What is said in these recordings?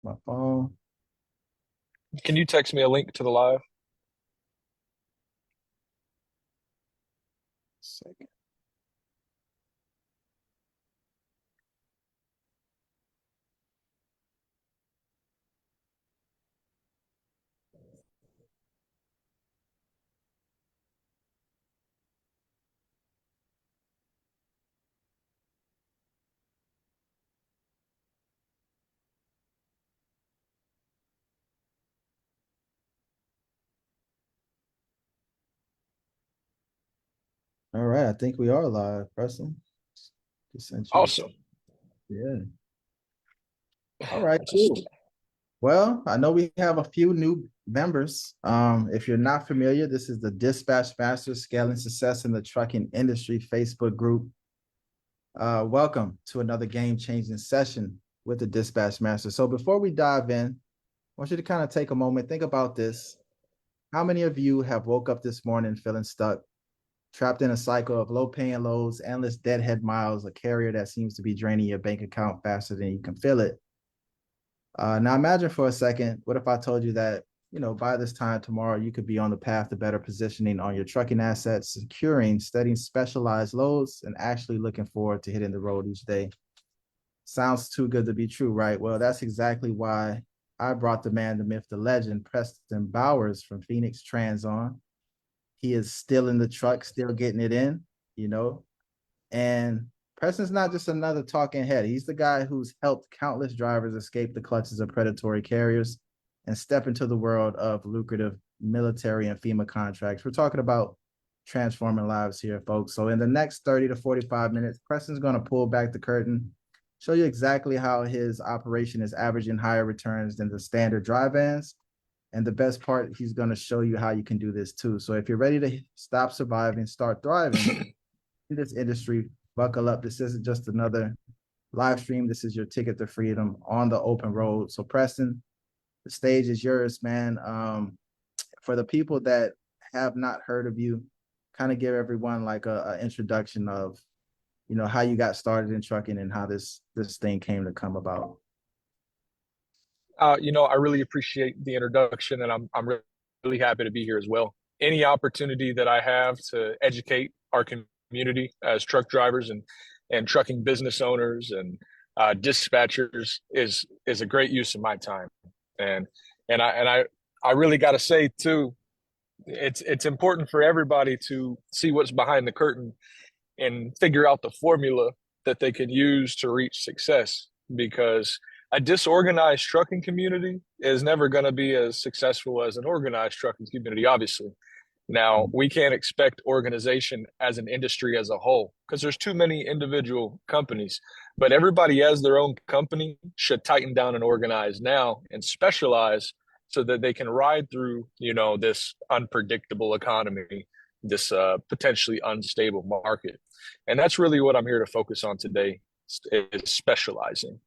My phone. Can you text me a link to the live? Second. All right, I think we are live, Preston. Just sent you the Awesome. yeah. All right, cool. Well, I know we have a few new members. If you're not familiar, this is the Dispatch Masters Scaling Success in the Trucking Industry Facebook group. Welcome to another game-changing session with the Dispatch Master. So before we dive in, I want you to kind of take a moment, think about this. How many of you have woke up this morning feeling stuck, trapped in a cycle of low-paying loads, endless deadhead miles, a carrier that seems to be draining your bank account faster than you can feel it? Now imagine for a second, what if I told you that, by this time tomorrow, you could be on the path to better positioning on your trucking assets, securing, studying specialized loads, and actually looking forward to hitting the road each day. Sounds too good to be true, right? Well, that's exactly why I brought the man, the myth, the legend, Preston Bowers from Phoenix Trans on. He is still in the truck, still getting it in, you know, and Preston's not just another talking head. He's the guy who's helped countless drivers escape the clutches of predatory carriers and step into the world of lucrative military and FEMA contracts. We're talking about transforming lives here, folks. So in the next 30 to 45 minutes, Preston's going to pull back the curtain, show you exactly how his operation is averaging higher returns than the standard dry vans. And the best part, he's going to show you how you can do this too. So if you're ready to stop surviving, start thriving, in this industry, buckle up. This isn't just another live stream. This is your ticket to freedom on the open road. So, Preston, the stage is yours, man. For the people that have not heard of you, kind of give everyone like a introduction of, how you got started in trucking and how this thing came to come about. I really appreciate the introduction, and I'm really happy to be here as well. Any opportunity that I have to educate our community as truck drivers and trucking business owners and dispatchers is a great use of my time. And and I really got to say too, it's important for everybody to see what's behind the curtain and figure out the formula that they can use to reach success, because a disorganized trucking community is never going to be as successful as an organized trucking community, obviously. Now, we can't expect organization as an industry as a whole because there's too many individual companies, but everybody as their own company should tighten down and organize now and specialize so that they can ride through, this unpredictable economy, this potentially unstable market. And that's really what I'm here to focus on today is specializing.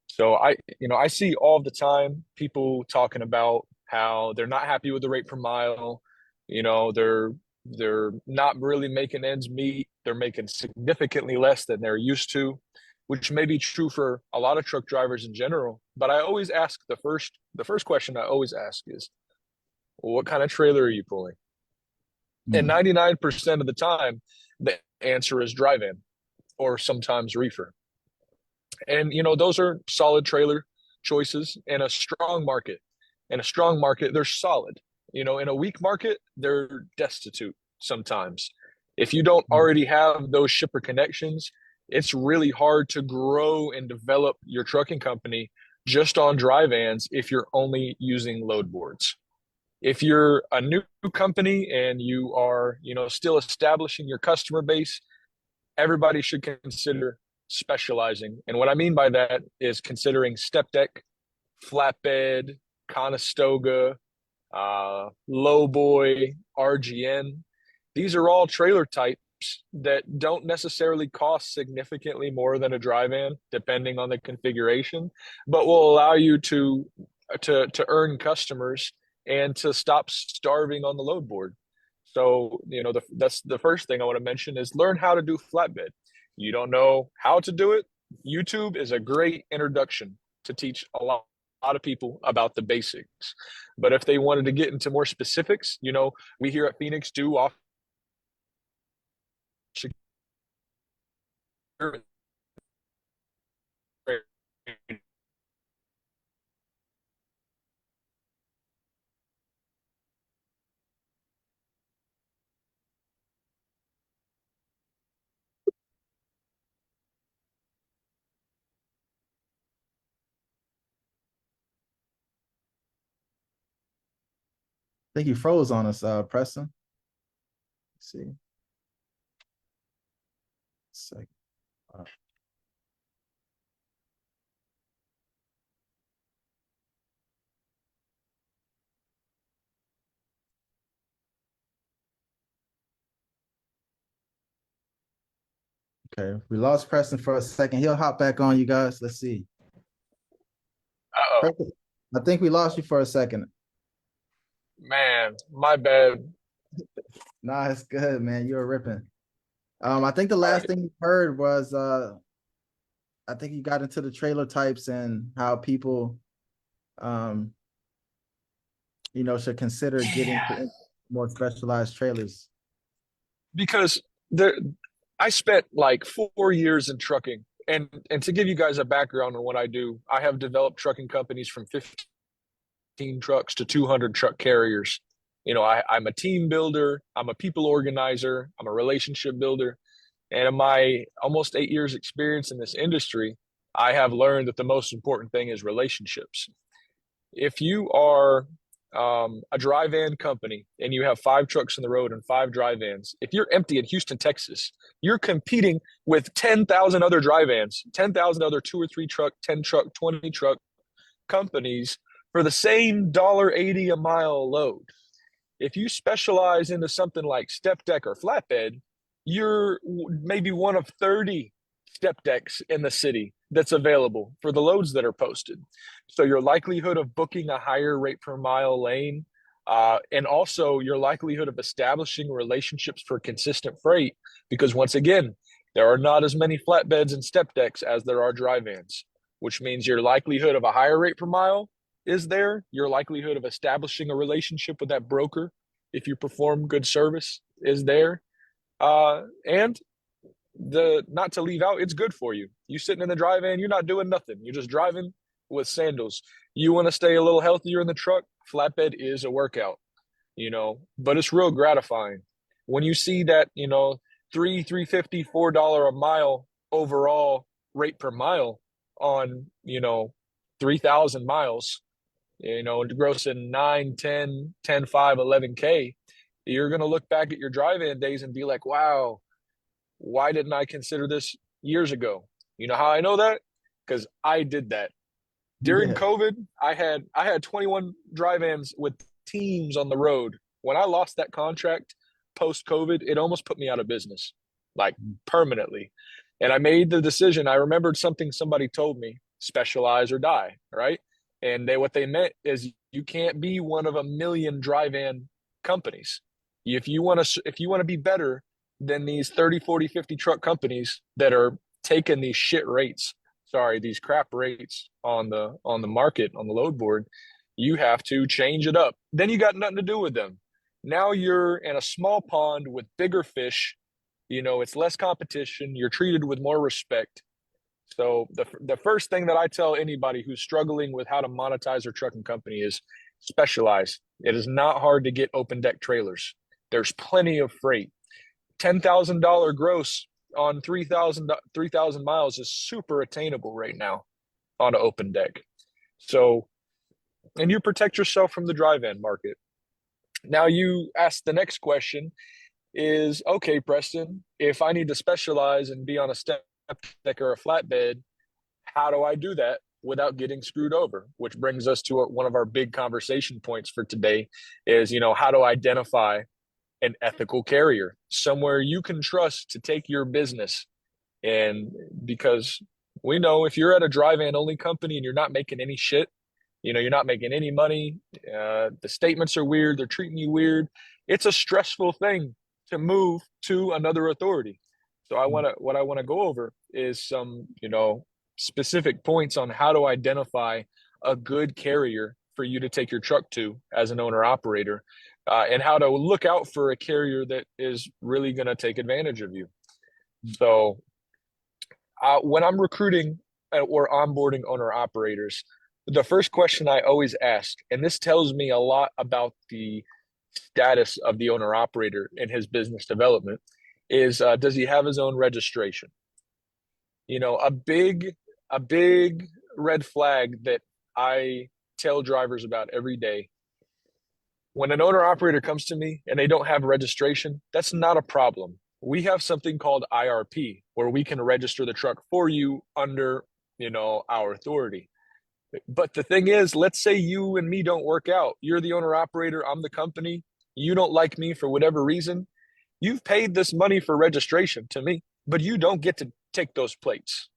So I see all the time people talking about how they're not happy with the rate per mile. They're not really making ends meet. They're making significantly less than they're used to, which may be true for a lot of truck drivers in general. But I always ask the first question I always ask is, well, what kind of trailer are you pulling? And Mm. 99% of the time, the answer is drive in or sometimes reefer. And those are solid trailer choices in a strong market. In a strong market, they're solid. In a weak market, they're destitute sometimes. If you don't already have those shipper connections, it's really hard to grow and develop your trucking company just on dry vans if you're only using load boards. If you're a new company and you are, still establishing your customer base, everybody should consider specializing. And what I mean by that is considering step deck, flatbed, Conestoga, lowboy, RGN. These are all trailer types that don't necessarily cost significantly more than a dry van, depending on the configuration, but will allow you to earn customers and to stop starving on the load board. So, that's the first thing I want to mention is learn how to do flatbed. You don't know how to do it? YouTube is a great introduction to teach a lot lot of people about the basics. But if they wanted to get into more specifics, we here at Phoenix do offer I think you froze on us, Preston. Let's see. Second. Okay, we lost Preston for a second. He'll hop back on, you guys. Let's see. Uh-oh. Preston, I think we lost you for a second. Man, my bad. Nah, it's good, man. You were ripping. I think the All last right. thing you heard was I think you got into the trailer types and how people um should consider getting Yeah, more specialized trailers. because there, I spent like 4 years in trucking. And to give you guys a background on what I do, I have developed trucking companies from 15 trucks to 200 truck carriers. I'm a team builder, I'm a people organizer, I'm a relationship builder. And in my almost 8 years experience in this industry, I have learned that the most important thing is relationships. If you are a dry van company and you have 5 trucks on the road and 5 dry vans, if you're empty in Houston, Texas, you're competing with 10,000 other dry vans, 10,000 other 2 or 3 truck, 10 truck, 20 truck companies for the same $1.80 a mile load. If you specialize into something like step deck or flatbed, you're maybe one of 30 step decks in the city that's available for the loads that are posted. So your likelihood of booking a higher rate per mile lane, and also your likelihood of establishing relationships for consistent freight, because once again, there are not as many flatbeds and step decks as there are dry vans, which means your likelihood of a higher rate per mile is there. Your likelihood of establishing a relationship with that broker, if you perform good service, is there. And the not to leave out, it's good for you. You sitting in the dry van, you're not doing nothing. You're just driving with sandals. You want to stay a little healthier in the truck, flatbed is a workout, but it's real gratifying. When you see that, $350, $4 a mile overall rate per mile on, 3,000 miles, grossing 9, 10, 10, 5, 11K, you're going to look back at your drive-in days and be like, wow, why didn't I consider this years ago? You know how I know that? Because I did that. During Yeah. COVID, I had 21 drive-ins with teams on the road. When I lost that contract post COVID, it almost put me out of business, like permanently. And I made the decision. I remembered something somebody told me, specialize or die, right? And what they meant is you can't be one of a million drive-in companies. If you want to be better than these 30, 40, 50 truck companies that are taking these shit rates, sorry, these crap rates on the market, on the load board, you have to change it up. Then you got nothing to do with them. Now you're in a small pond with bigger fish. It's less competition. You're treated with more respect. So the first thing that I tell anybody who's struggling with how to monetize their trucking company is specialize. It is not hard to get open deck trailers. There's plenty of freight. $10,000 gross on 3,000 miles is super attainable right now on an open deck. So, and you protect yourself from the drive-in market. Now you ask the next question is, okay, Preston, if I need to specialize and be on a step deck or a flatbed, how do I do that without getting screwed over? Which brings us to one of our big conversation points for today is, how to identify an ethical carrier, somewhere you can trust to take your business. And because we know if you're at a drive-in only company and you're not making any shit, you're not making any money, the statements are weird, they're treating you weird, it's a stressful thing to move to another authority. So what I want to go over is some, specific points on how to identify a good carrier for you to take your truck to as an owner operator, and how to look out for a carrier that is really going to take advantage of you. So when I'm recruiting or onboarding owner operators, the first question I always ask, and this tells me a lot about the status of the owner operator in his business development, is does he have his own registration? You know, a big red flag that I tell drivers about every day. When an owner operator comes to me and they don't have registration, that's not a problem. We have something called IRP where we can register the truck for you under, our authority. But the thing is, let's say you and me don't work out. You're the owner operator, I'm the company. You don't like me for whatever reason. You've paid this money for registration to me, but you don't get to take those plates.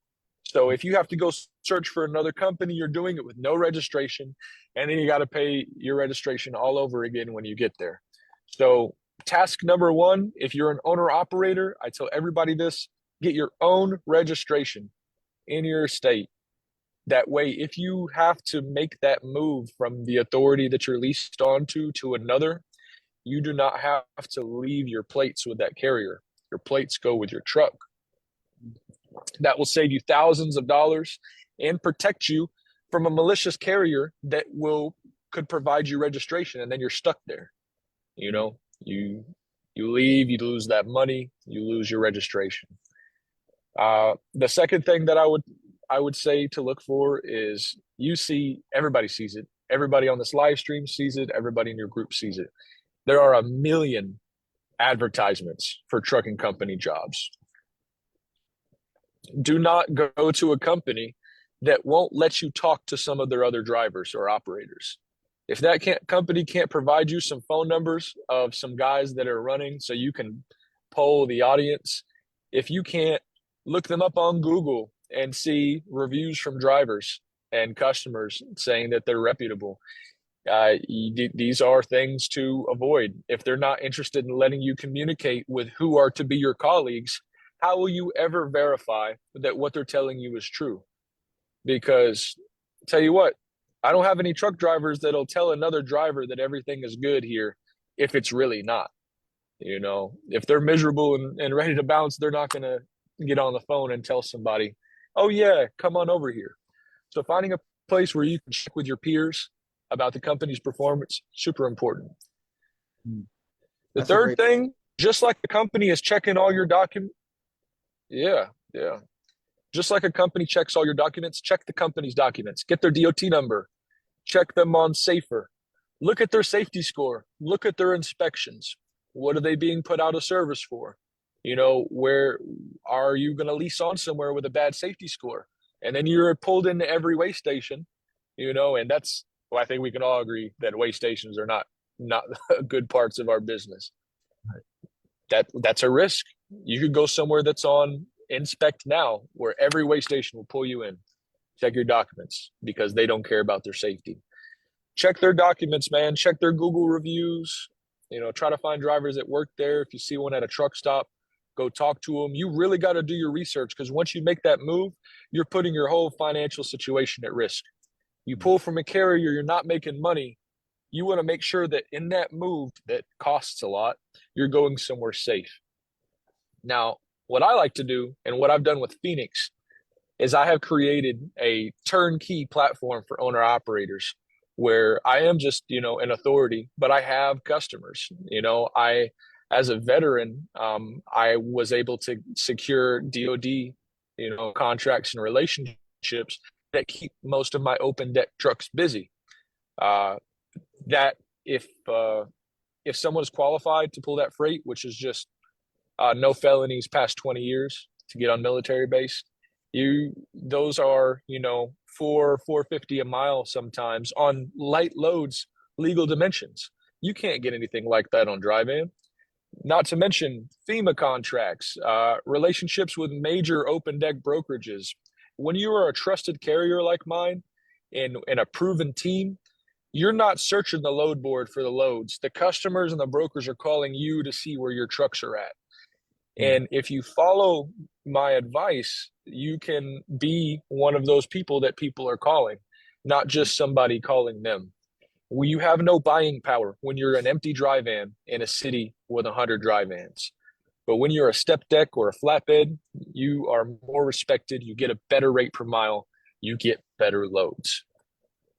So if you have to go search for another company, you're doing it with no registration, and then you got to pay your registration all over again when you get there. So task number one, if you're an owner operator, I tell everybody this: get your own registration in your state. That way, if you have to make that move from the authority that you're leased onto to another, you do not have to leave your plates with that carrier. Your plates go with your truck. That will save you thousands of dollars and protect you from a malicious carrier that could provide you registration, and then you're stuck there. You leave, you lose that money, you lose your registration. The second thing that I would say to look for is everybody sees it. Everybody on this live stream sees it. Everybody in your group sees it. There are 1 million advertisements for trucking company jobs. Do not go to a company that won't let you talk to some of their other drivers or operators. If that company can't provide you some phone numbers of some guys that are running so you can poll the audience, if you can't, look them up on Google and see reviews from drivers and customers saying that they're reputable. These are things to avoid. If they're not interested in letting you communicate with who are to be your colleagues, how will you ever verify that what they're telling you is true? Because tell you what, I don't have any truck drivers that'll tell another driver that everything is good here if it's really not. If they're miserable and ready to bounce, they're not going to get on the phone and tell somebody, oh yeah, come on over here. So finding a place where you can check with your peers about the company's performance, super important. The third thing, just like the company is checking all your documents, yeah. Just like a company checks all your documents, check the company's documents, get their DOT number, check them on Safer, look at their safety score, look at their inspections. What are they being put out of service for? Where are you going to lease on somewhere with a bad safety score? And then you're pulled into every weigh station, and I think we can all agree that weigh stations are not good parts of our business. That's a risk. You could go somewhere that's on Inspect Now, where every weigh station will pull you in, check your documents, because they don't care about their safety. Check their documents, man. Check their Google reviews. Try to find drivers that work there. If you see one at a truck stop, go talk to them. You really got to do your research, because once you make that move, you're putting your whole financial situation at risk. You pull from a carrier, you're not making money. You want to make sure that in that move that costs a lot, you're going somewhere safe. Now, what I like to do, and what I've done with Phoenix, is I have created a turnkey platform for owner operators where I am just, an authority, but I have customers. As a veteran, I was able to secure DOD, contracts and relationships that keep most of my open deck trucks busy. That if someone's qualified to pull that freight, which is just no felonies past 20 years to get on military base, those are, $450 a mile sometimes on light loads, legal dimensions. You can't get anything like that on dry van. Not to mention FEMA contracts, relationships with major open deck brokerages. When you are a trusted carrier like mine and a proven team, you're not searching the load board for the loads. The customers and the brokers are calling you to see where your trucks are at. And if you follow my advice, you can be one of those people that people are calling. not just somebody calling them. You have no buying power when you're an empty dry van in a city with 100 dry vans. But when you're a step deck or a flatbed, you are more respected. You get a better rate per mile. You get better loads.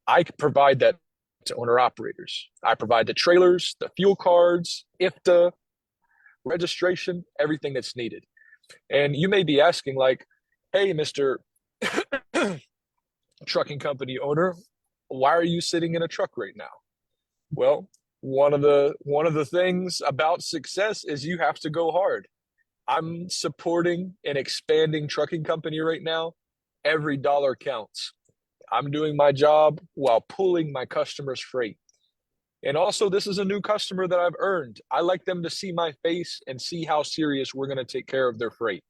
I provide that to owner operators. I provide the trailers, the fuel cards, IFTA, registration, everything that's needed. And you may be asking, like, hey, Mr. trucking company owner, why are you sitting in a truck right now? Well, one of the things about success is you have to go hard. I'm supporting an expanding trucking company right now. Every dollar counts. I'm doing my job while pulling my customers' freight. And also, this is a new customer that I've earned. I like them to see my face and see how serious we're going to take care of their freight.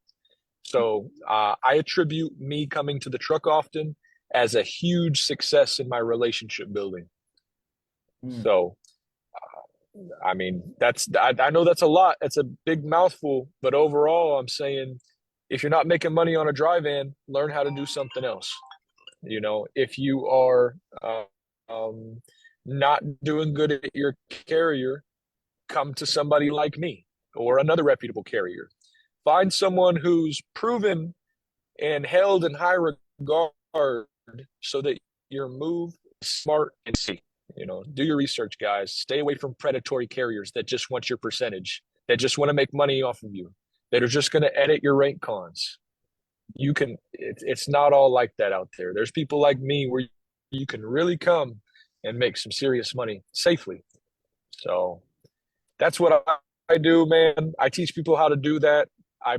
So I attribute me coming to the truck often as a huge success in my relationship building. Mm. So, I mean, I know that's a lot. It's a big mouthful, but overall, I'm saying if you're not making money on a dry van, learn how to do something else. If you are um, not doing good at your carrier, come to somebody like me or another reputable carrier. Find someone who's proven and held in high regard so that your move is smart and safe. Do your research, guys. Stay away from predatory carriers that just want your percentage, that just want to make money off of you, that are just going to edit your rank cons. It's not all like that out there. There's people like me where you can really come and make some serious money safely. So that's what I do, man. I teach people how to do that. I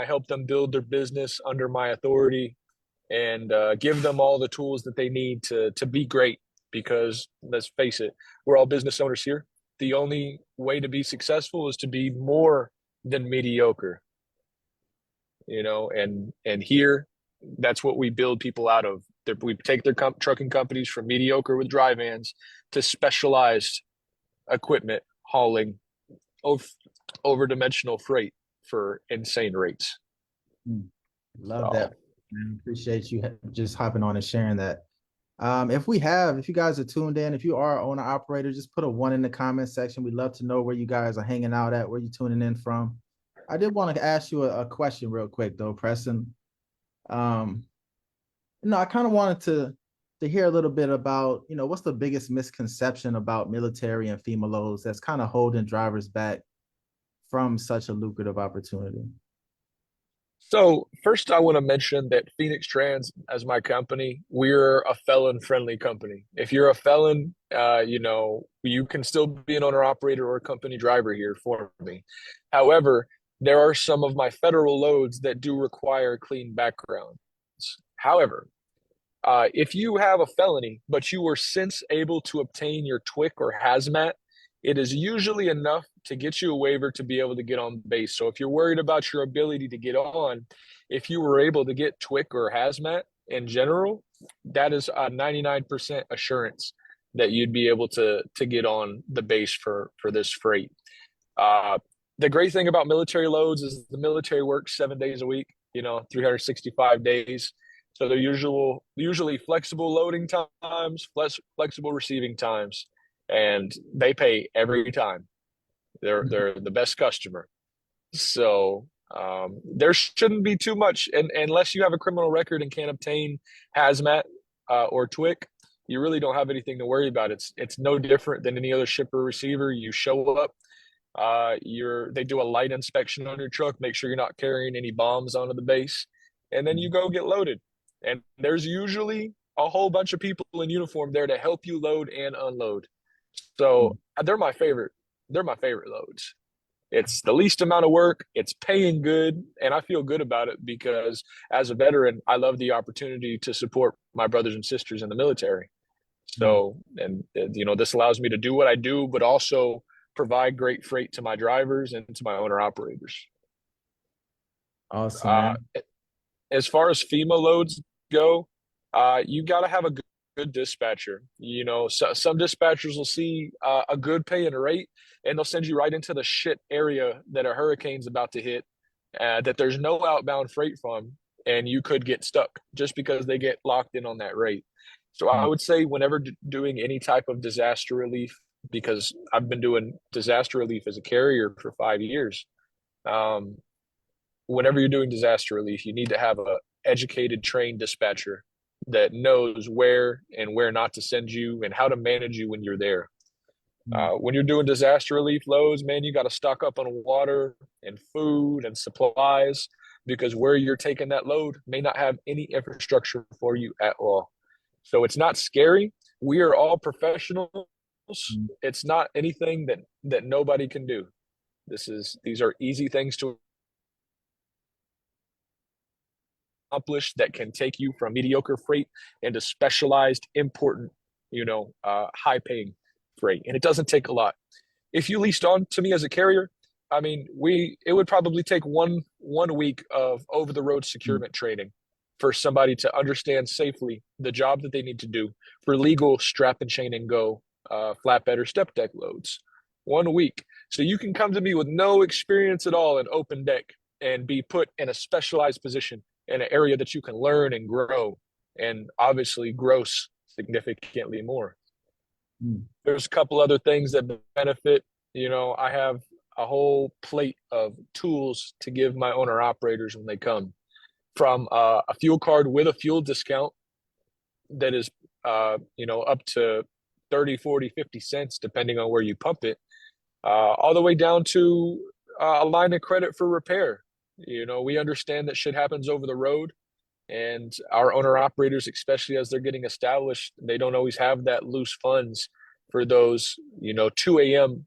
help them build their business under my authority and give them all the tools that they need to be great. Because let's face it, we're all business owners here. The only way to be successful is to be more than mediocre. And here, that's what we build people out of. We take their trucking companies from mediocre with dry vans to specialized equipment hauling over dimensional freight for insane rates. Love So, that. Man, appreciate you just hopping on and sharing that. If you guys are tuned in, if you are owner operator, just put a 1 in the comment section. We'd love to know where you guys are hanging out at, where you tuning in from. I did want to ask you a question real quick though, Preston. I kind of wanted to hear a little bit about, what's the biggest misconception about military and FEMA loads that's kind of holding drivers back from such a lucrative opportunity? So first, I want to mention that Phoenix Trans, as my company, we're a felon-friendly company. If you're a felon, you can still be an owner-operator or a company driver here for me. However, there are some of my federal loads that do require clean backgrounds. However, if you have a felony, but you were since able to obtain your TWIC or hazmat, it is usually enough to get you a waiver to be able to get on base. So if you're worried about your ability to get on, if you were able to get TWIC or hazmat in general, that is a 99% assurance that you'd be able to get on the base for this freight. The great thing about military loads is the military works 7 days a week, 365 days. So they're usually flexible loading times, flexible receiving times, and they pay every time. They're the best customer. So there shouldn't be too much, and unless you have a criminal record and can't obtain hazmat or TWIC, you really don't have anything to worry about. It's no different than any other shipper or receiver. You show up, they do a light inspection on your truck, make sure you're not carrying any bombs onto the base, and then you go get loaded. And there's usually a whole bunch of people in uniform there to help you load and unload. So they're my favorite. They're my favorite loads. It's the least amount of work. It's paying good, and I feel good about it because as a veteran, I love the opportunity to support my brothers and sisters in the military. So, and this allows me to do what I do, but also provide great freight to my drivers and to my owner operators. Awesome, man. As far as FEMA loads go, you got to have a good dispatcher. Some dispatchers will see a good pay and rate, and they'll send you right into the shit area that a hurricane's about to hit, that there's no outbound freight from, and you could get stuck just because they get locked in on that rate. So I would say whenever doing any type of disaster relief, because I've been doing disaster relief as a carrier for 5 years. Um, Whenever you're doing disaster relief, you need to have a educated, trained dispatcher that knows where and where not to send you and how to manage you when you're there. When you're doing disaster relief loads, man, you got to stock up on water and food and supplies because where you're taking that load may not have any infrastructure for you at all. So it's not scary. We are all professionals. It's not anything that nobody can do. These are easy things to accomplish that can take you from mediocre freight into specialized, important, high paying freight. And it doesn't take a lot. If you leased on to me as a carrier, I mean, it would probably take one week of over the road securement training for somebody to understand safely the job that they need to do for legal strap and chain and go flatbed or step deck loads. 1 week. So you can come to me with no experience at all in open deck and be put in a specialized position in an area that you can learn and grow and obviously gross significantly more. There's a couple other things that benefit. I have a whole plate of tools to give my owner operators when they come, from a fuel card with a fuel discount that is, up to 30, 40, 50 cents, depending on where you pump it, all the way down to a line of credit for repair. We understand that shit happens over the road, and our owner operators, especially as they're getting established, they don't always have that loose funds for those, 2 a.m.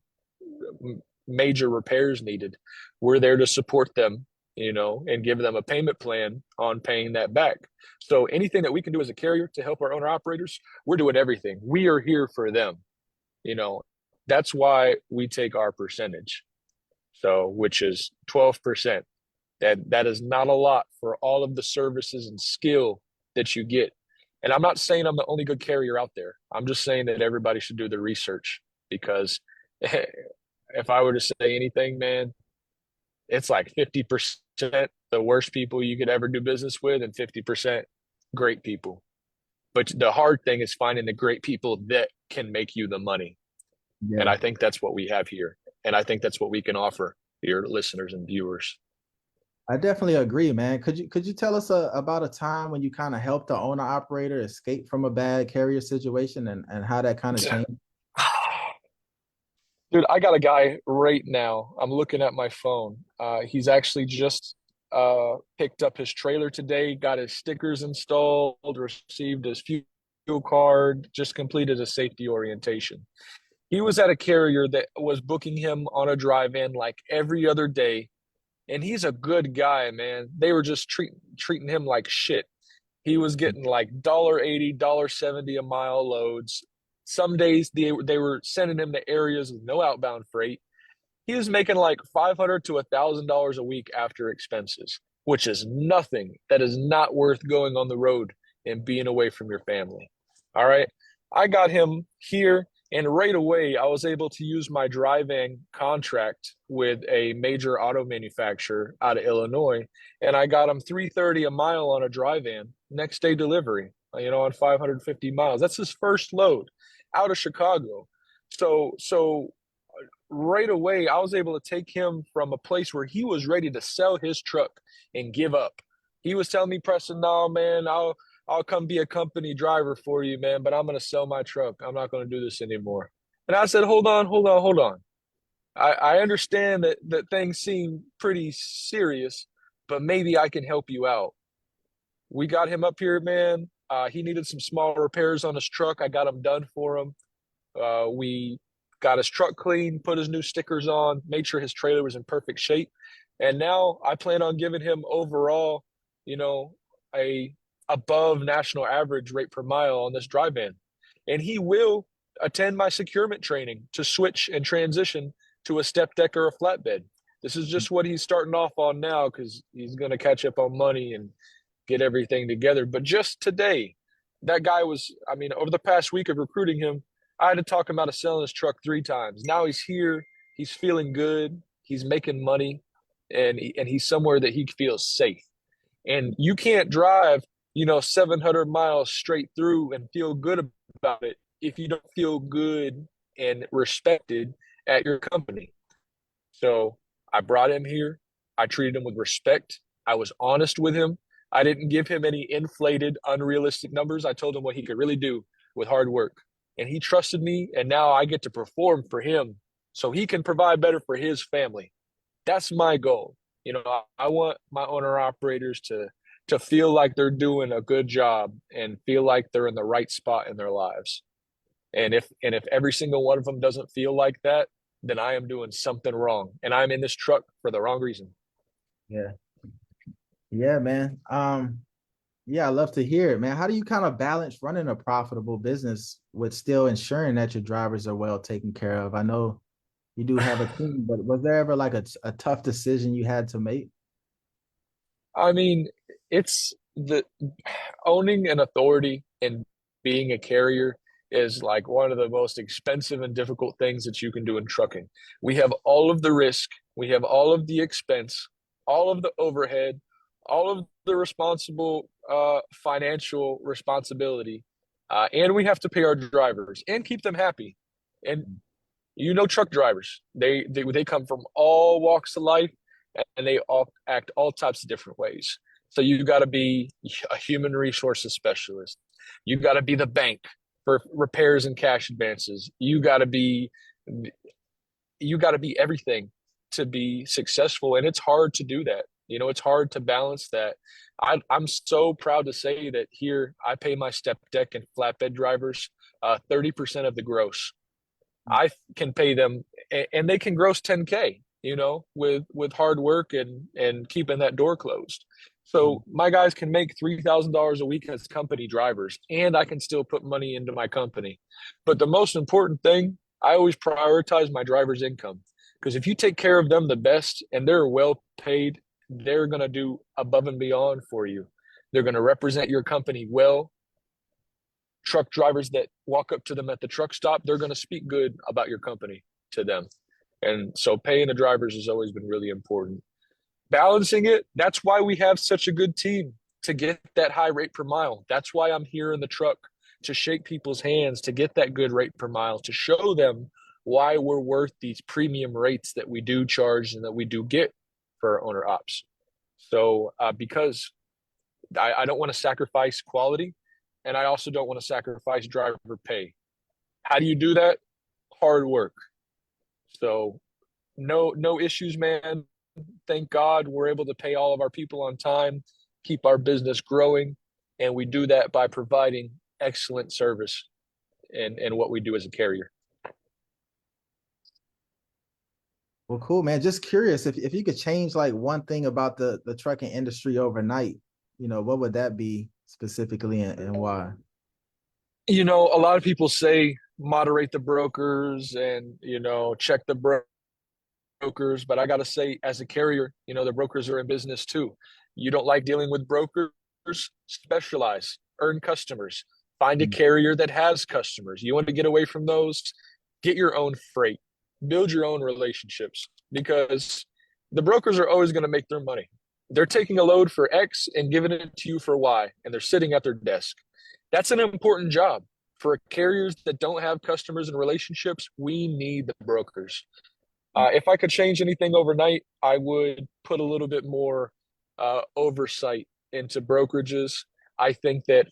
major repairs needed. We're there to support them, and give them a payment plan on paying that back. So anything that we can do as a carrier to help our owner operators, we're doing everything. We are here for them. That's why we take our percentage. So, which is 12%. That is not a lot for all of the services and skill that you get. And I'm not saying I'm the only good carrier out there. I'm just saying that everybody should do the research, because if I were to say anything, man, it's like 50% the worst people you could ever do business with and 50% great people. But the hard thing is finding the great people that can make you the money. Yeah. And I think that's what we have here. And I think that's what we can offer your listeners and viewers. I definitely agree, man. Could you tell us about a time when you kind of helped the owner operator escape from a bad carrier situation and how that kind of changed? Dude, I got a guy right now. I'm looking at my phone. He's actually just picked up his trailer today, got his stickers installed, received his fuel card, just completed a safety orientation. He was at a carrier that was booking him on a drive-in like every other day, and he's a good guy, man. They were just treating him like shit. He was getting like $1.80, $1.70 a mile loads. Some days they were sending him to areas with no outbound freight. He was making like $500 to $1,000 a week after expenses, which is nothing. That is not worth going on the road and being away from your family. All right. I got him here, and right away I was able to use my drive-in contract with a major auto manufacturer out of Illinois, and I got him $3.30 a mile on a drive-in, next day delivery, on 550 miles. That's his first load out of Chicago. So right away, I was able to take him from a place where he was ready to sell his truck and give up. He was telling me, Preston, no, man, I'll come be a company driver for you, man, but I'm going to sell my truck. I'm not going to do this anymore. And I said, hold on. I understand that things seem pretty serious, but maybe I can help you out. We got him up here, man. He needed some small repairs on his truck. I got them done for him. We got his truck clean, put his new stickers on, made sure his trailer was in perfect shape. And now I plan on giving him overall, a above national average rate per mile on this drive-in. And he will attend my securement training to switch and transition to a step deck or a flatbed. This is just what he's starting off on now, because he's going to catch up on money and get everything together. But just today, that guy was, over the past week of recruiting him, I had to talk him out of selling his truck 3 times. Now he's here. He's feeling good. He's making money, and he's somewhere that he feels safe. And you can't drive, 700 miles straight through and feel good about it if you don't feel good and respected at your company. So I brought him here. I treated him with respect. I was honest with him. I didn't give him any inflated, unrealistic numbers. I told him what he could really do with hard work. And he trusted me. And now I get to perform for him so he can provide better for his family. That's my goal. I want my owner operators to feel like they're doing a good job and feel like they're in the right spot in their lives. And if every single one of them doesn't feel like that, then I am doing something wrong, and I'm in this truck for the wrong reason. Yeah. Yeah, man. Yeah, I love to hear it, man. How do you kind of balance running a profitable business with still ensuring that your drivers are well taken care of? I know you do have a team, but was there ever like a tough decision you had to make? I mean, it's the owning an authority and being a carrier is like one of the most expensive and difficult things that you can do in trucking. We have all of the risk, we have all of the expense, all of the overhead, all of the responsible financial responsibility, and we have to pay our drivers and keep them happy. And truck drivers, they come from all walks of life, and they all act all types of different ways. So you got to be a human resources specialist. You got to be the bank for repairs and cash advances. You got to be everything to be successful, and it's hard to do that. It's hard to balance that. I'm so proud to say that here I pay my step deck and flatbed drivers 30% of the gross. I can pay them, and they can gross 10K, with hard work and keeping that door closed. So my guys can make $3,000 a week as company drivers, and I can still put money into my company. But the most important thing, I always prioritize my driver's income, because if you take care of them the best and they're well paid, they're going to do above and beyond for you. They're going to represent your company well. Truck drivers that walk up to them at the truck stop, they're going to speak good about your company to them. And so paying the drivers has always been really important. Balancing it, that's why we have such a good team to get that high rate per mile. That's why I'm here in the truck, to shake people's hands, to get that good rate per mile, to show them why we're worth these premium rates that we do charge and that we do get for our owner ops. So because I don't want to sacrifice quality, and I also don't want to sacrifice driver pay. How do you do that? Hard work. So no issues, man. Thank God we're able to pay all of our people on time, keep our business growing, and we do that by providing excellent service in what we do as a carrier. Well, cool, man. Just curious, if you could change like one thing about the trucking industry overnight, what would that be specifically and why? A lot of people say moderate the brokers and, check the brokers, but I got to say, as a carrier, the brokers are in business too. You don't like dealing with brokers? Specialize, earn customers, find a carrier that has customers. You want to get away from those? Get your own freight, build your own relationships, because the brokers are always going to make their money. They're taking a load for X and giving it to you for Y, and they're sitting at their desk. That's an important job. For carriers that don't have customers and relationships, we need the brokers. If I could change anything overnight, I would put a little bit more oversight into brokerages. I think that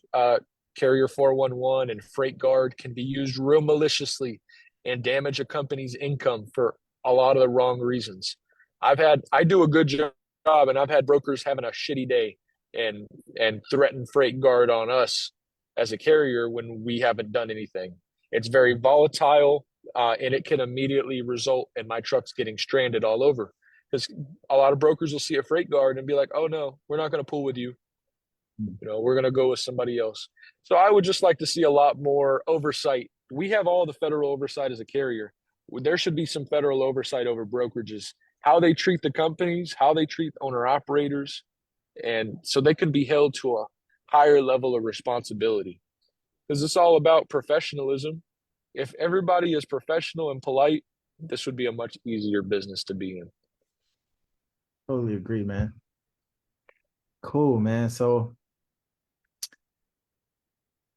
Carrier 411 and Freight Guard can be used real maliciously and damage a company's income for a lot of the wrong reasons. I do a good job, and I've had brokers having a shitty day and threaten Freight Guard on us as a carrier when we haven't done anything. It's very volatile, and it can immediately result in my trucks getting stranded all over. Because a lot of brokers will see a Freight Guard and be like, "Oh no, we're not going to pull with you. We're going to go with somebody else." So I would just like to see a lot more oversight. We have all the federal oversight as a carrier. There should be some federal oversight over brokerages, how they treat the companies, how they treat owner operators, and so they can be held to a higher level of responsibility. Because it's all about professionalism. If everybody is professional and polite, this would be a much easier business to be in. Totally agree, man. Cool, man. So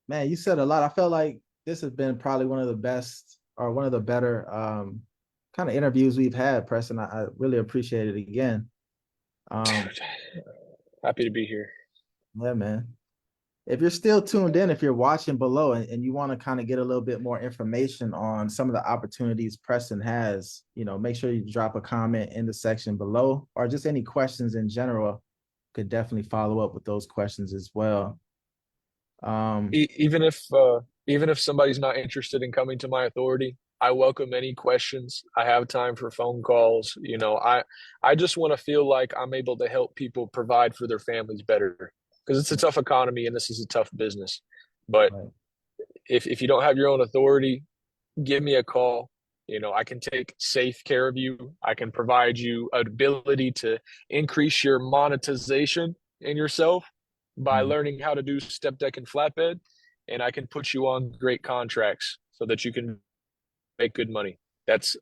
man, you said a lot. I felt like this has been probably one of the best or one of the better kind of interviews we've had, Preston. I really appreciate it again. Um, Happy to be here. yeah, man. If you're still tuned in, if you're watching below and you want to kind of get a little bit more information on some of the opportunities Preston has, make sure you drop a comment in the section below or just any questions in general. Could definitely follow up with those questions as well. E- even if even if somebody's not interested in coming to my authority, I welcome any questions. I have time for phone calls. I just want to feel like I'm able to help people provide for their families better because it's a tough economy and this is a tough business. But Right. if you don't have your own authority, give me a call. I can take safe care of you. I can provide you an ability to increase your monetization in yourself by Mm. learning how to do step deck and flatbed. And I can put you on great contracts so that you can make good money.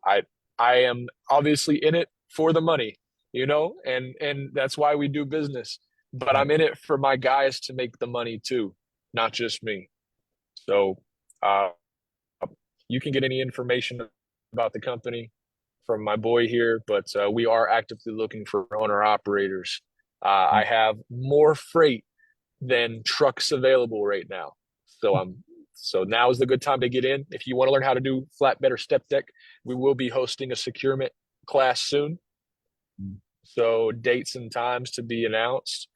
I am obviously in it for the money, and that's why we do business. But Right. I'm in it for my guys to make the money too, not just me. So uh, you can get any information about the company from my boy here, but we are actively looking for owner operators. I have more freight than trucks available right now. So now is the good time to get in. If you want to learn how to do flatbed or step deck, we will be hosting a securement class soon. Mm. So dates and times to be announced.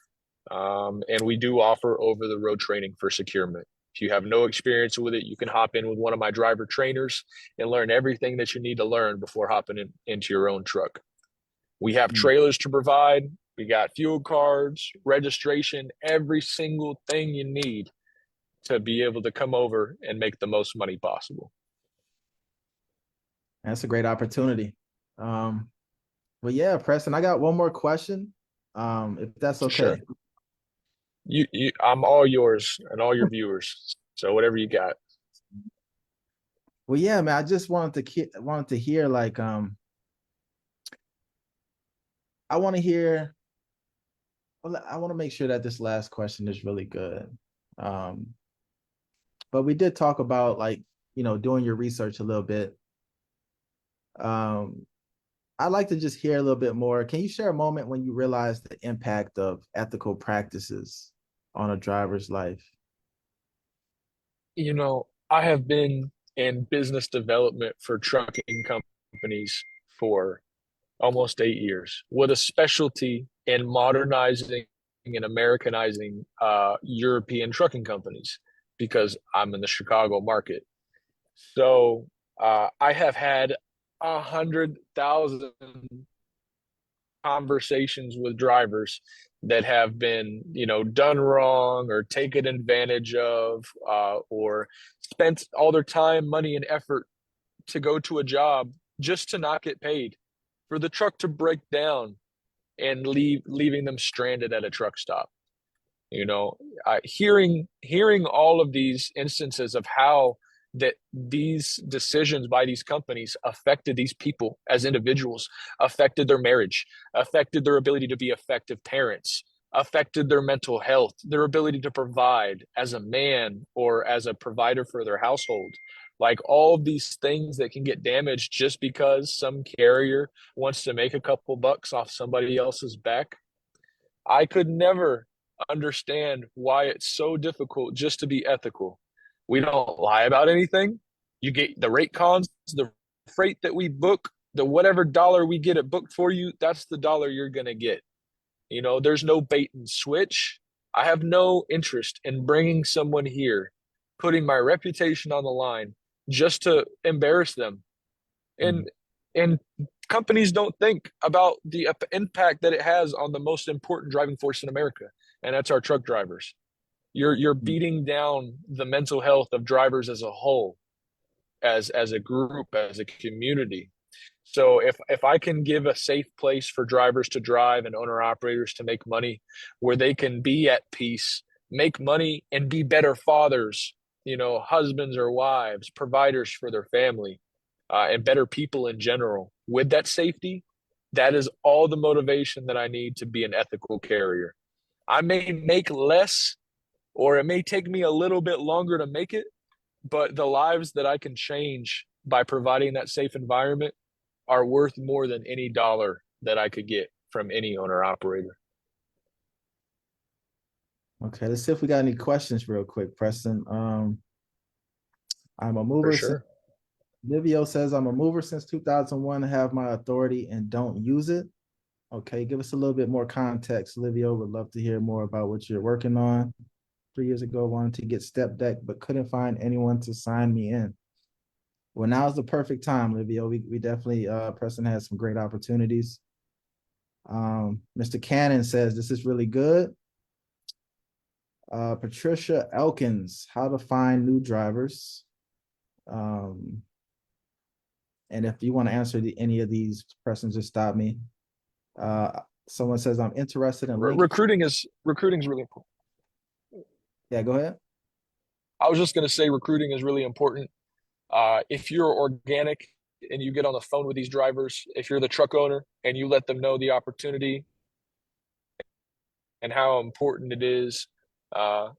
And we do offer over the road training for securement. If you have no experience with it, you can hop in with one of my driver trainers and learn everything that you need to learn before hopping into your own truck. We have Mm. trailers to provide. We got fuel cards, registration, every single thing you need to be able to come over and make the most money possible. That's a great opportunity. Um, but yeah, Preston, I got one more question. If that's okay. Sure. I'm all yours and all your viewers. So whatever you got. Well, yeah, man, I just wanted to hear like I want to hear well, I want to make sure that this last question is really good. Um, but we did talk about like, doing your research a little bit. Um, I'd like to just hear a little bit more. Can you share a moment when you realized the impact of ethical practices on a driver's life? I have been in business development for trucking companies for almost 8 years with a specialty in modernizing and Americanizing European trucking companies because I'm in the Chicago market. So I have had 100,000 conversations with drivers that have been, done wrong or taken advantage of, or spent all their time, money, and effort to go to a job just to not get paid, for the truck to break down and leaving them stranded at a truck stop. Hearing all of these instances of how that these decisions by these companies affected these people as individuals, affected their marriage, affected their ability to be effective parents, affected their mental health, their ability to provide as a man or as a provider for their household. Like all of these things that can get damaged just because some carrier wants to make a couple bucks off somebody else's back. I could never understand why it's so difficult just to be ethical. We don't lie about anything. You get the rate cons, the freight that we book, the whatever dollar we get it booked for you, that's the dollar you're going to get. There's no bait and switch. I have no interest in bringing someone here, putting my reputation on the line just to embarrass them. Mm. And companies don't think about the impact that it has on the most important driving force in America, and that's our truck drivers. You're Mm. beating down the mental health of drivers as a whole, as a group, as a community. So if I can give a safe place for drivers to drive and owner operators to make money, where they can be at peace, make money, and be better fathers, husbands or wives, providers for their family, and better people in general, with that safety, that is all the motivation that I need to be an ethical carrier. I may make less or it may take me a little bit longer to make it, but the lives that I can change by providing that safe environment are worth more than any dollar that I could get from any owner operator. Okay, let's see if we got any questions real quick, Preston. I'm a For mover since sure. Livio says I'm a mover since 2001, have my authority and don't use it. Okay, give us a little bit more context, Livio. Would love to hear more about what you're working on. 3 years ago, wanted to get step deck, but couldn't find anyone to sign me in. Well, now's the perfect time, Livio. We definitely Preston has some great opportunities. Mr. Cannon says this is really good. Patricia Elkins, how to find new drivers. And if you want to answer any of these, Preston, just stop me. Someone says I'm interested in linking. Recruiting is really important. Yeah, go ahead. I was just going to say recruiting is really important. If you're organic and you get on the phone with these drivers, if you're the truck owner and you let them know the opportunity and how important it is uh,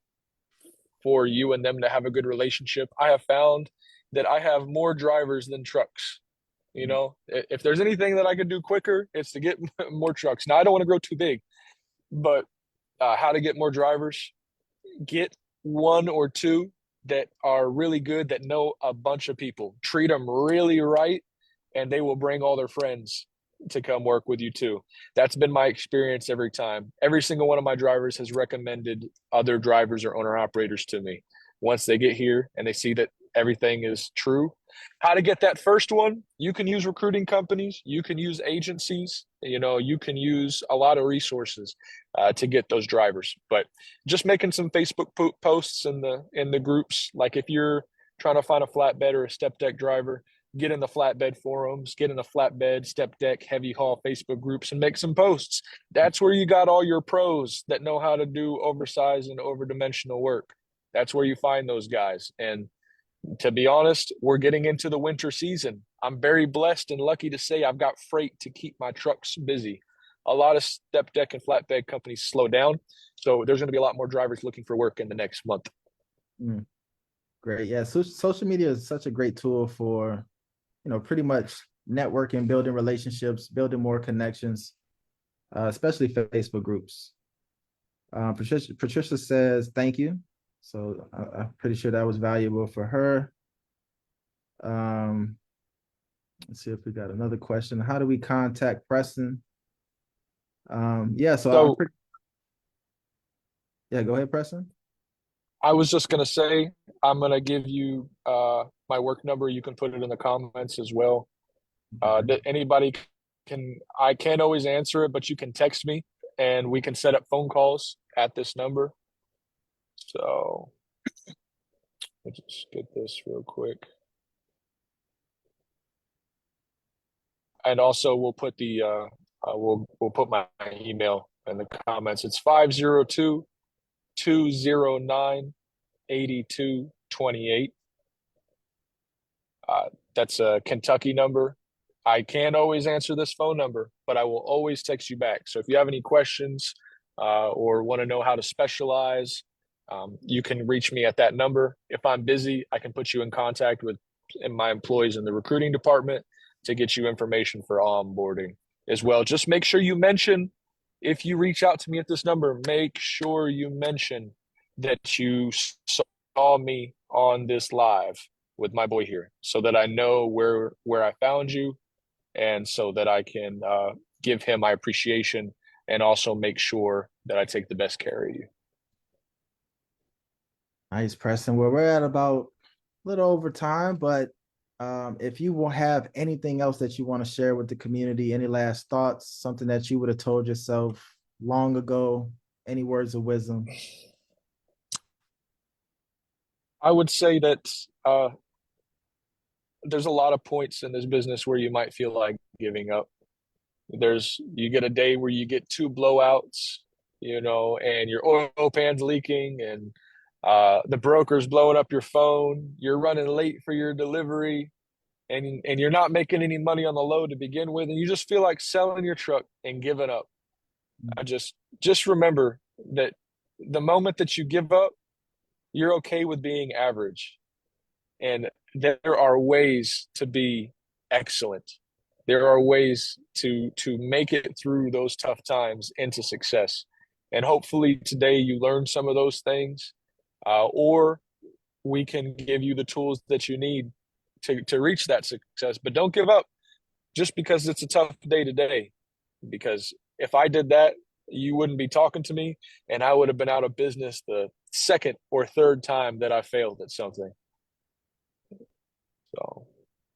for you and them to have a good relationship, I have found that I have more drivers than trucks. You know, if there's anything that I could do quicker, it's to get more trucks. Now, I don't want to grow too big, but how to get more drivers, get one or two that are really good, that know a bunch of people, treat them really right, and they will bring all their friends to come work with you too. That's been my experience every time. Every single one of my drivers has recommended other drivers or owner operators to me. Once they get here and they see that everything is true, how to get that first one, you can use recruiting companies, you can use agencies, you know, you can use a lot of resources to get those drivers. But just making some Facebook posts in the groups, like if you're trying to find a flatbed or a step deck driver, get in the flatbed forums, get in the flatbed, step deck, heavy haul Facebook groups, and make some posts. That's where you got all your pros that know how to do oversized and overdimensional work. That's where you find those guys. And to be honest, we're getting into the winter season. I'm very blessed and lucky to say I've got freight to keep my trucks busy. A lot of step deck and flatbed companies slow down. So there's going to be a lot more drivers looking for work in the next month. Great. Yeah. So social media is such a great tool for, pretty much networking, building relationships, building more connections, especially Facebook groups. Patricia says, thank you. So I'm pretty sure that was valuable for her. Let's see if we got another question. How do we contact Preston? Yeah, so yeah, go ahead, Preston. I was just going to say, I'm going to give you my work number. You can put it in the comments as well. That anybody I can't always answer it, but you can text me and we can set up phone calls at this number. So let's just get this real quick. And also we'll put we'll put my email in the comments. It's 502-209-8228. That's a Kentucky number. I can't always answer this phone number, but I will always text you back. So if you have any questions or want to know how to specialize, you can reach me at that number. If I'm busy, I can put you in contact with my employees in the recruiting department to get you information for onboarding as well. Just make sure you mention, if you reach out to me at this number, make sure you mention that you saw me on this live with my boy here, so that I know where I found you, and so that I can give him my appreciation and also make sure that I take the best care of you. Nice, Preston. Well, we're at about a little over time, but if you will have anything else that you want to share with the community, any last thoughts, something that you would have told yourself long ago, any words of wisdom? I would say that there's a lot of points in this business where you might feel like giving up. You get a day where you get two blowouts, and your oil pan's leaking, and the broker's blowing up your phone. You're running late for your delivery, and you're not making any money on the load to begin with, and you just feel like selling your truck and giving up. I just remember that the moment that you give up, You're okay with being average. And there are ways to be excellent. There are ways to make it through those tough times into success. And hopefully today you learn some of those things, or we can give you the tools that you need to reach that success. But don't give up just because it's a tough day today. Because if I did that, you wouldn't be talking to me, and I would have been out of business the second or third time that I failed at something. So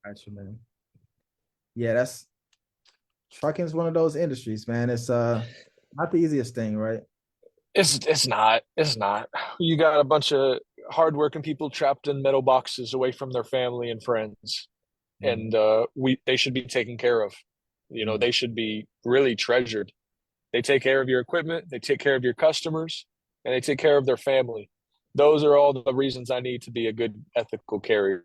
Gotcha, man. Yeah, that's trucking is one of those industries, man. It's not the easiest thing, right? it's not. You got a bunch of hardworking people trapped in metal boxes away from their family and friends, Mm, and we they should be taken care of. You know, mm, they should be really treasured. They take care of your equipment, they take care of your customers, and they take care of their family. Those are all the reasons I need to be a good ethical carrier.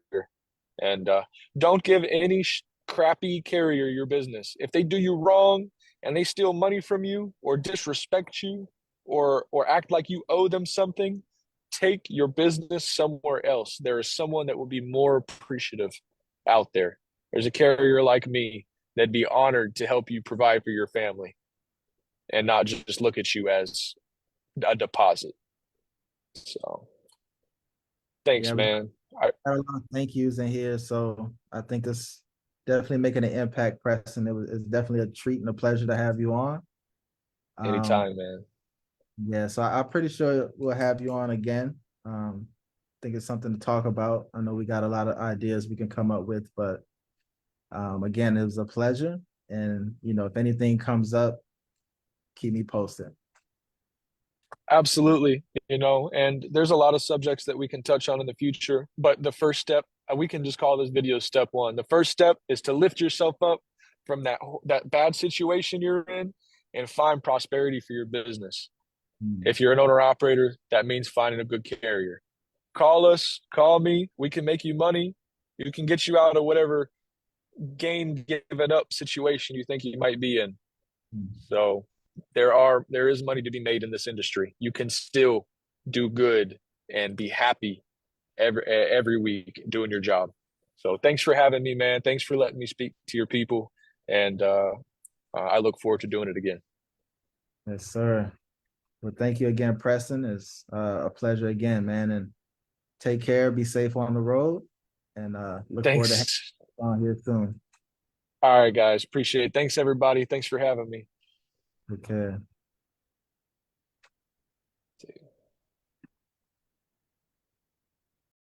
And don't give any crappy carrier your business. If they do you wrong and they steal money from you or disrespect you or act like you owe them something, take your business somewhere else. There is someone that will be more appreciative out there. There's a carrier like me that'd be honored to help you provide for your family and not just look at you as a deposit. So thanks, yeah, we man. I, got a lot of thank yous in here, so I think this definitely making an impact, Preston. It's definitely a treat and a pleasure to have you on. Um, Anytime, man. yeah, so I'm pretty sure we'll have you on again. I think it's something to talk about. I know we got a lot of ideas we can come up with, but again, it was a pleasure. And if anything comes up, keep me posted. Absolutely. And there's a lot of subjects that we can touch on in the future, but the first step, we can just call this video step one. The first step is to lift yourself up from that bad situation you're in and find prosperity for your business. Mm, If you're an owner operator, that means finding a good carrier. Call us, call me. We can make you money. We can get you out of whatever game given up situation you think you might be in. mm. So there is money to be made in this industry. You can still do good and be happy every week doing your job. So thanks for having me, man. Thanks for letting me speak to your people, and I look forward to doing it again. Yes, sir. Well, thank you again, Preston. It's a pleasure again, man. And take care. Be safe on the road, and look forward to having Thanks. you on here soon. All right, guys. Appreciate it. Thanks, everybody. Thanks for having me. Okay.